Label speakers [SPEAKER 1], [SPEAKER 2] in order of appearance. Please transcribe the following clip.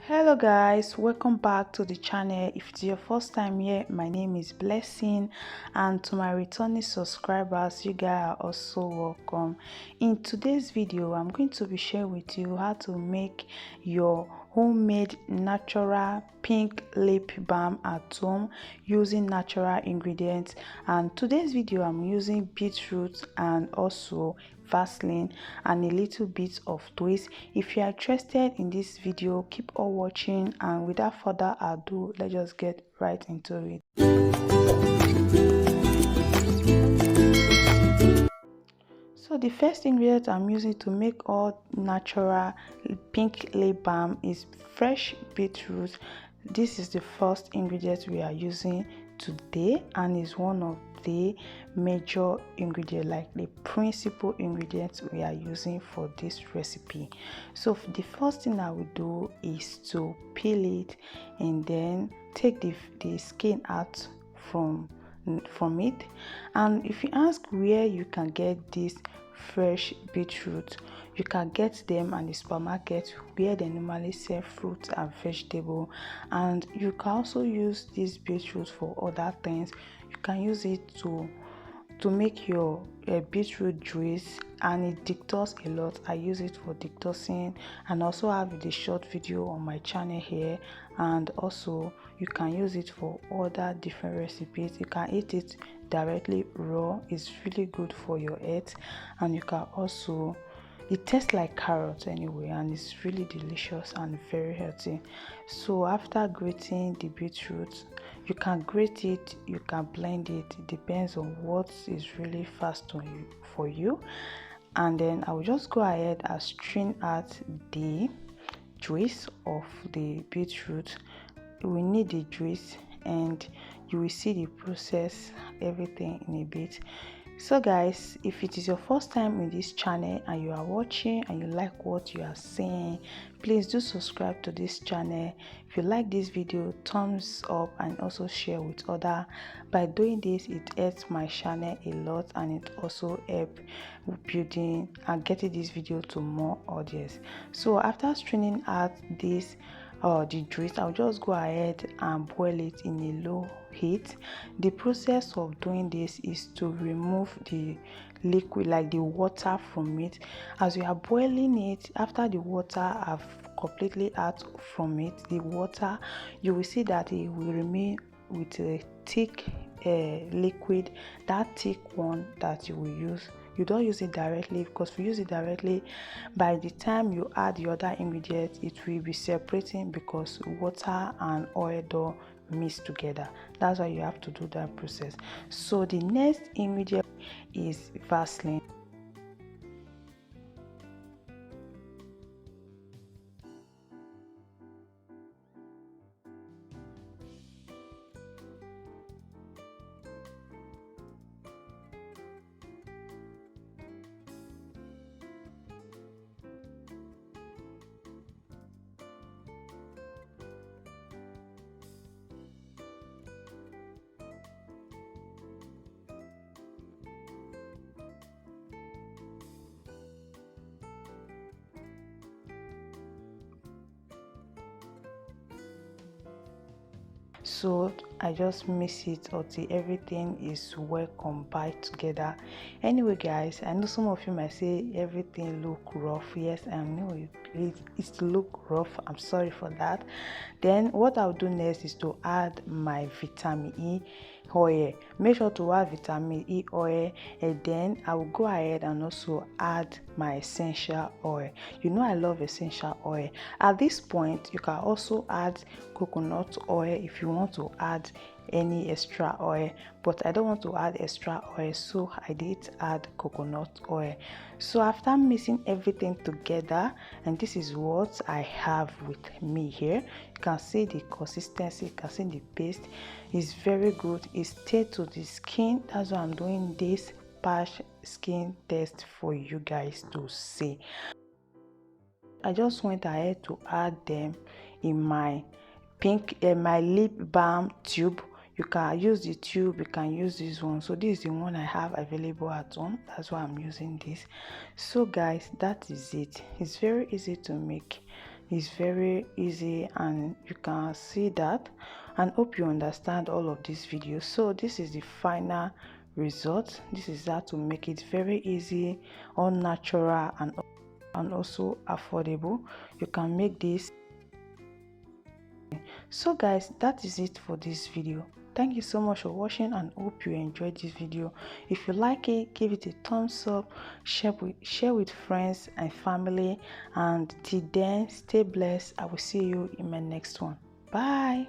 [SPEAKER 1] Hello guys, welcome back to the channel. If it's your first time here, my name is Blessing, and to my returning subscribers, you guys are also welcome. In today's video, I'm going to be sharing with you how to make your homemade natural pink lip balm at home using natural ingredients. And today's video, I'm using beetroot and also Vaseline and a little bit of twist. If you are interested in this video, keep on watching, and without further ado, let's just get right into it. So the first ingredient I'm using to make all natural pink lip balm is fresh beetroot. This is the first ingredient we are using today, and is one of the major ingredient, like the principal ingredients we are using for this recipe. So the first thing I will do is to peel it and then take the skin out from it. And if you ask where you can get this fresh beetroot, you can get them at the supermarket where they normally sell fruits and vegetable. And you can also use this beetroot for other things. You can use it to make your beetroot juice, and it detox a lot. I use it for detoxing, and also have the short video on my channel here. And also you can use it for other different recipes. You can eat it directly raw. It's really good for your health. And you can also, it tastes like carrot anyway, and it's really delicious and very healthy. So after grating the beetroot, you can grate it, you can blend it. It depends on what is really fast on you for you. And then I will just go ahead and strain out the juice of the beetroot. We need the juice, and you will see the process, everything in a bit. So guys, if it is your first time in this channel and you are watching and you like what you are seeing, please do subscribe to this channel. If you like this video, thumbs up, and also share with others. By doing this, it helps my channel a lot, and it also helps building and getting this video to more audience. So after straining out this the juice, I'll just go ahead and boil it in a low heat. The process of doing this is to remove the liquid, like the water from it. As you are boiling it, after the water have completely out from it, the water, you will see that it will remain with a thick liquid. That thick one that you will use, you don't use it directly, because if you use it directly, by the time you add the other ingredients, it will be separating, because water and oil don't mix together. That's why you have to do that process. So the next ingredient is Vaseline. So I just mix it until everything is well combined together. Anyway guys, I know some of you might say everything look rough. Yes, I know it look rough. I'm sorry for that. Then what I'll do next is to add my vitamin E oil. Make sure to add vitamin E oil, and then I will go ahead and also add my essential oil. You know I love essential oil. At this point, you can also add coconut oil if you want to add any extra oil, but I don't want to add extra oil, so I did add coconut oil. So after mixing everything together, and this is what I have with me here, you can see the consistency, you can see the paste is very good. It stays to the skin. That's why I'm doing this patch skin test for you guys to see. I just went ahead to add them in my my lip balm tube. You can use the tube, you can use this one. So this is the one I have available at home. That's why I'm using this. So guys, that is it. It's very easy to make. is very easy, and you can see that, and hope you understand all of this video. So this is the final result. This is how to make it very easy, all natural, and also affordable. You can make this. So guys, that is it for this video. Thank you so much for watching, and hope you enjoyed this video. If you like it, give it a thumbs up, share with friends and family, and till then, stay blessed. I will see you in my next one. Bye.